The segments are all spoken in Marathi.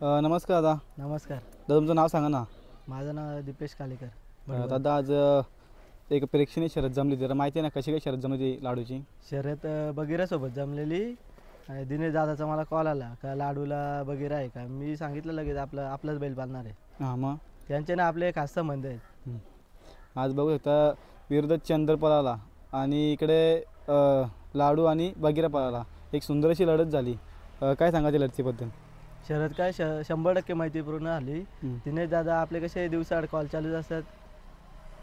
नमस्कार दादा. नमस्कार. दादा तुमचं नाव सांगा ना. माझं नाव दीपेश कालेकर. दादा आज एक प्रेक्षणीय शर्यत जमली, जरा माहिती आहे ना कशी काय शर्यत जमली ती लाडूची? शर्यत बगीरासोबत जमलेली. दिनेश दादाचा मला कॉल आला का लाडूला बगीरा आहे का. मी सांगितलं लगेच आपलाच बैल पाळणार आहे. हां मग त्यांचे ना आपले खास संबंध आहेत. आज बघू शकता विरुद्ध चंद्र पळाला आणि इकडे लाडू आणि बगीरा पळाला. एक सुंदर अशी लढत झाली. काय सांगा त्या लढतीबद्दल? शर्यत काय 100% माहितीपूर्ण झाली. दिनेश दादा आपले कसे दिवसाआड कॉल चालूच असतात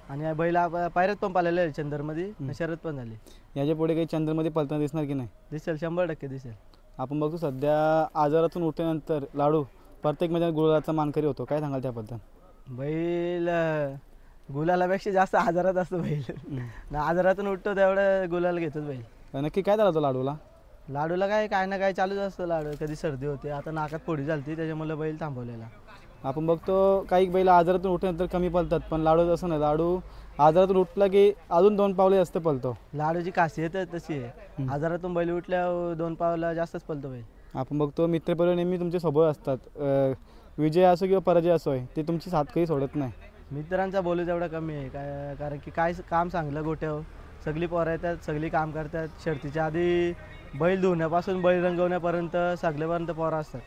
आणि बैल पायऱ्यात पण पाळलेले आहे चंद्रमध्ये. शर्यत पण झाली. याच्या पुढे काही चंद्रमध्ये पळताना दिसणार की नाही? दिसेल, 100% दिसेल. आपण बघतो सध्या आजारातून उठल्यानंतर लाडू प्रत्येक मैदानात गुलालाचा मानकरी होतो. काय सांगाल त्याबद्दल? बैल गुलालापेक्षा जास्त आजारात असतो बैल. आजारातून उठतो तेवढं गुलाल घेतोच बैल. नक्की काय झालं होतं लाडूला? लाडूला काय ना काय चालूच असतं. लाडू कधी सर्दी होते, आता नाकात फोडी झाली त्याच्यामुळे बैल थांबवलेला. आपण बघतो काही बैल आजारातून उठल्यानंतर कमी पळतात, पण लाडू असं नाही. लाडू आजारातून उठला की अजून 2 पावले जास्त पळतो. लाडूची खासियत तशी आहे. आजारातून बैल उठल्यावर 2 पावला जास्तच पळतो बैल. आपण बघतो मित्रपरिवार नेहमी तुमच्या सोबत असतात. विजय असो किंवा पराजय असो, ते तुमची साथ काही सोडत नाही. मित्रांचा बोलू तेवढा कमी आहे. कारण की काय काम सांगलं गोट्यावर सगळी पोरं येतात, सगळी काम करतात. शर्तीच्या आधी बैल धुण्यापासून बैल रंगवण्यापर्यंत सगळेपर्यंत पोरं असतात.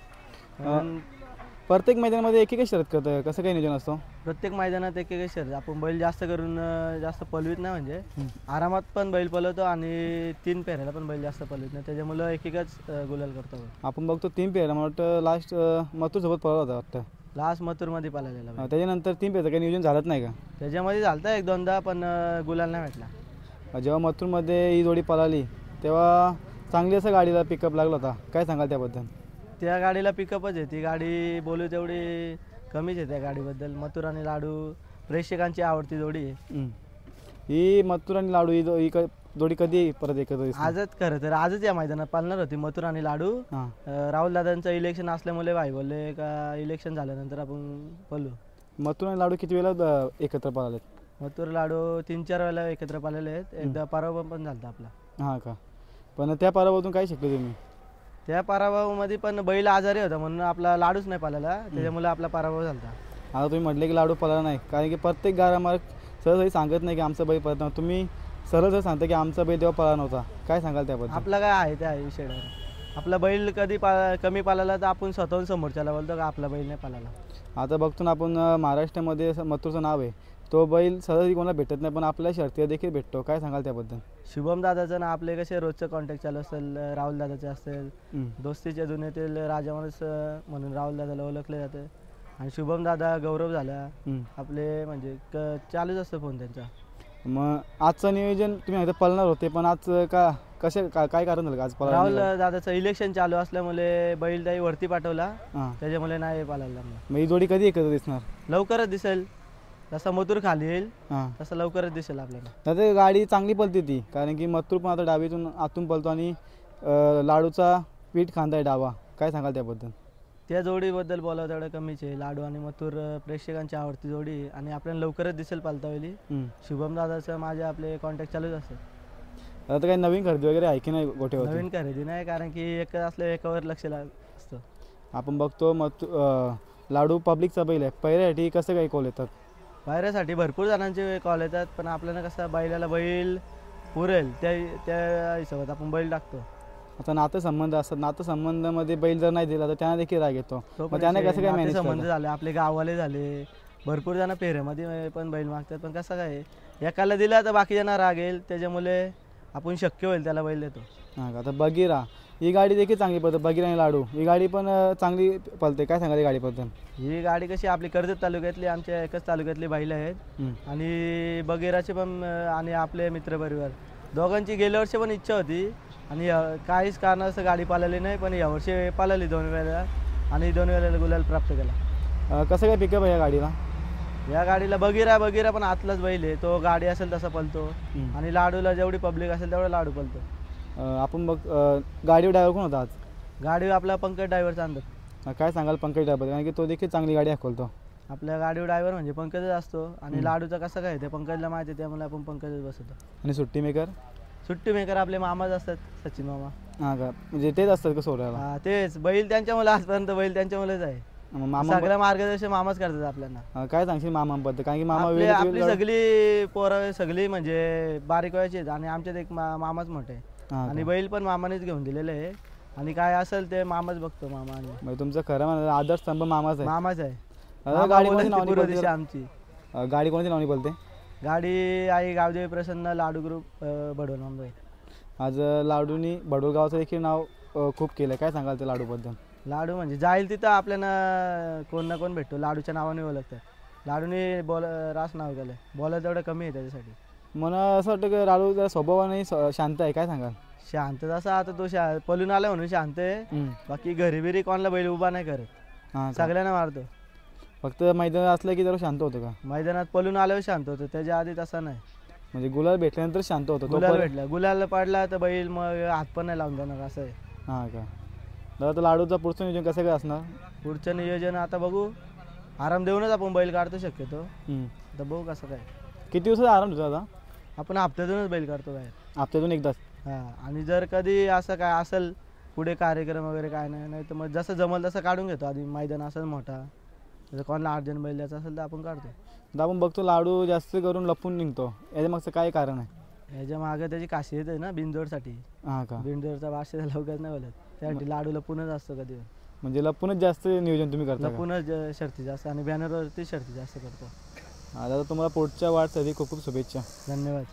प्रत्येक मैदानामध्ये एक शर्यत करतं, कसं काही नियोजन असतो? प्रत्येक मैदानात एक शर्यत. आपण बैल जास्त करून जास्त पळवीत नाही, म्हणजे आरामात पण बैल पळवतो आणि 3 फेऱ्याला पण बैल जास्त पळवीत नाही. त्याच्यामुळं एकच गुलाल करतो. आपण बघतो 3 फेऱ्या, मला वाटतं लास्ट मथुरसोबत पळवला होता वाटतं. लास्ट मथुरमध्ये पळालेला. त्याच्यानंतर 3 फेऱ्याचं काही नियोजन झालंच नाही का? त्याच्यामध्ये झालं 1-2दा, पण गुलाल नाही भेटला. जेव्हा मथुरमध्ये ही जोडी पळाली तेव्हा चांगली असं गाडीला पिकअप लागला होता. काय सांगाल त्याबद्दल? त्या गाडीला पिकअपच आहे. ती गाडी बोलू तेवढी कमीच आहे त्या गाडीबद्दल. मथुर आणि लाडू प्रेक्षकांची आवडती जोडी आहे. ही मथुर आणि लाडू ही जोडी कधी परत एकत्र दिसणार? आजच, खरं तर आजच या मैदानात पाळणार होती मथुर आणि लाडू. राहुल दादांचं इलेक्शन असल्यामुळे भाई बोलले का इलेक्शन झाल्यानंतर आपण पळू. मथुर आणि लाडू किती वेळा एकत्र पळालेत? मथुर लाडू 3-4 वेळेला एकत्र पळालेले आहेत. एकदा पराभव पण झाला आपला. हां का? पण त्या पराभवातून काय शिकले तुम्ही? त्या पराभवामध्ये पण बैल आजारी होता म्हणून आपला लाडूच नाही पळाला, त्याच्यामुळे आपला पराभव झाला. आता तुम्ही म्हटले की लाडू पळाला नाही, कारण की प्रत्येक गारामार्ग सहजही सांगत नाही की आमचा बैल पळत नव्हता. तुम्ही सरळ सांगता की आमचा बैल तेव्हा पळा नव्हता. काय सांगाल त्याबद्दल? आपला काय आहे त्या विषयावर. आपला बैल कधी कमी पाळाला तर आपण स्वतःहून समोरच्याला बोलतो का आपला बैल नाही पाळाला. आता बघतो ना आपण महाराष्ट्रामध्ये मथुरचं नाव आहे, तो बैल सहज कोणाला भेटत नाही, पण आपल्या शर्तीला देखील भेटतो. काय सांगाल त्याबद्दल? शुभम दादाचं ना आपले कसे रोजचं कॉन्टॅक्ट चालू असेल. राहुल दादाचे असेल, दोस्तीच्या दुनियेतील राजा माणूस म्हणून राहुल दादाला ओळखले जाते. आणि शुभम दादा, गौरव झाला आपले, म्हणजे चालूच असतं फोन त्यांचा. मग आजचं नियोजन तुम्ही आता पळणार होते, पण आज काय कारण झालं आज पळायला? राहुल दादाचं इलेक्शन चालू असल्यामुळे बैल त्याही वरती पाठवला, त्याच्यामुळे नाही पाळायला. मग ही जोडी कधी एकत्र दिसणार? लवकरच दिसेल. जसा मथुर खाली येईल तसं लवकरच दिसेल आपल्याला. तर गाडी चांगली पळते ती, कारण की मथुर पण आता डावीतून आतून पळतो आणि लाडूचा पीठ खांदा आहे डावा. काय सांगाल त्याबद्दल? त्या जोडीबद्दल बोलावं तेवढं कमीच आहे. लाडू आणि मथुर प्रेक्षकांची आवडती जोडी आणि आपल्याला लवकरच दिसेल पालतावेली. शुभम दादाचं माझे आपले कॉन्टॅक्ट चालूच असतात. आता काही नवीन खरेदी वगैरे आहे की नाही गोठ्यावर? नवीन खरेदी नाही, कारण की एक असलं एकावर लक्ष असतं. आपण बघतो लाडू पब्लिकचा बैल आहे, पहिल्यासाठी कसं काही कॉल येतात? पायऱ्यासाठी भरपूर जणांचे कॉल येतात, पण आपल्याला कसं बैलाला बैल पुरेल त्या हिशोबात आपण बैल टाकतो. आता नातेसंबंध असतात, नातेसंबंधामध्ये बैल जर नाही दिला तर त्यांना देखील राग येतो. मग त्याने कसं काय मॅनेज? संबंध झाले, आपले गाववाले झाले, भरपूर जण फेऱ्यामध्ये पण बैल मागतात. पण कसं काय, एकाला दिला तर बाकी जण राग येईल, त्याच्यामुळे आपण शक्य होईल त्याला बैल देतो. हां का? आता बगीरा ही गाडी देखील चांगली पळते. बगीरा आणि लाडू ही गाडी पण चांगली पळते. काय सांगाल गाडीबद्दल? ही गाडी कशी आपली कर्जत तालुक्यातली, आमच्या एकच तालुक्यातली बैल आहेत. आणि बगीराचे पण आणि आपले मित्रपरिवार दोघांची गेल्या वर्षी पण इच्छा होती आणि काहीच कारणास्तव गाडी पाळली नाही, पण यावर्षी पाळली 2 वेळेला आणि 2 वेळेला गुलाल प्राप्त केला. कसं काय पिकअप आहे या गाडीला? या गाडीला बगीरा पण आतलाच बैल आहे. तो गाडी असेल तसा पळतो आणि लाडूला जेवढी पब्लिक असेल तेवढा लाडू पळतो. आपण बघ गाडीवर ड्रायव्हर कोण होता आज? गाडीवर आपला पंकज ड्रायव्हरचा अंदाज. काय सांगाल पंकज ड्रायव्हर? कारण की तो देखील चांगली गाडी हाकलतो. आपल्या गाडीवर ड्रायव्हर म्हणजे पंकजच असतो आणि लाडूचा कसं काय ते पंकजला माहिती आहे, त्यामुळे आपण पंकजच बसवतो. आणि सुट्टी मेकर आपले मामाच असतात, सचिन मामा. हां का? म्हणजे तेच असतात का सोडायला? तेच बैल त्यांच्यामुळे आजपर्यंत बैल त्यांच्यामुळेच आहे. मग मामा सगळं मार्गदर्शन मामाच करतात आपल्याला. काय सांगशील मामांबद्दल? कारण की मामा आपली सगळी पोरं सगळी म्हणजे बारीक वयाची आहेत आणि आमच्यात एक मामाच मोठे आहे आणि बैल पण मामानेच घेऊन दिलेले आहे आणि काय असेल ते मामाच बघतो. मामा आणि म्हणजे तुमचं खरं म्हणा आदर्शस्तंभ मामाच आहे. मामाच आहे. दादा, गाडी कोणाची बोलत नावाने पूर्व बोलते? दिशा आमची गाडी कोणाची नावाने बोलते? गाडी आई गावदेवी प्रसन्न लाडू ग्रुप बडवून मुंबई. आज लाडूनी बडोल गावाचं देखील नाव खूप केलं. काय सांगाल ते लाडूबद्दल? लाडू म्हणजे जाईल तिथं आपल्याला कोण ना कोण भेटतो. लाडूच्या नावाने ओळखतात. लाडूने रास नाव केलं. बॉलर तेवढं कमी आहे त्याच्यासाठी. मला असं वाटतं की लाडू जरा स्वभावाने शांत आहे. काय सांगाल? शांत जसा आता तो पळून आला म्हणून शांत आहे. बाकी घरी बिरी कोणाला बैल उभा नाही करत. हां, सगळ्यांना मारतो. फक्त मैदानात असलं की जरा शांत होतं का? मैदानात पळून आल्यावर शांत होतो. त्याच्या आधी तसा नाही. म्हणजे गुलाल भेटल्यानंतर शांत होतं? गुलाल भेटला, गुलाल पडला तर बैल मग हात पण नाही लावून देणार असं आहे. हां का? दादा, तर लाडूचं पुढचं नियोजन कसं काय असणार? पुढचं नियोजन आता बघू. आराम देऊनच आपण बैल काढतो शक्यतो. आता बघू कसं काय. किती दिवसाचा आराम देतो दादा? आपण हप्त्यातूनच बैल काढतो बाहेर. हप्त्यातून एकदाच? हां. आणि जर कधी असं काय असेल पुढे कार्यक्रम वगैरे काय नाही तर मग जसं जमल तसं काढून घेतो. आधी मैदान असेल मोठा, जर कोणाला अर्जंट बैल द्यायचा असेल तर आपण काढतो. आता आपण बघतो लाडू जास्त करून लपून निघतो. याच्या मागचं काय कारण आहे? याच्या मागे त्याची खासियत आहे ना बिनजोडसाठी. हां का? बिनजोडचा भाषेचा लवकर नाही बोलत. त्यासाठी लाडू लपूनच असतो कधी. म्हणजे लपूनच जास्त नियोजन तुम्ही करता का? लपूनच शर्ती जास्त आणि बॅनरवरती शर्ती जास्त करतो. दादा, तुम्हाला पुढच्या वाटसाठी खूप खूप शुभेच्छा. धन्यवाद.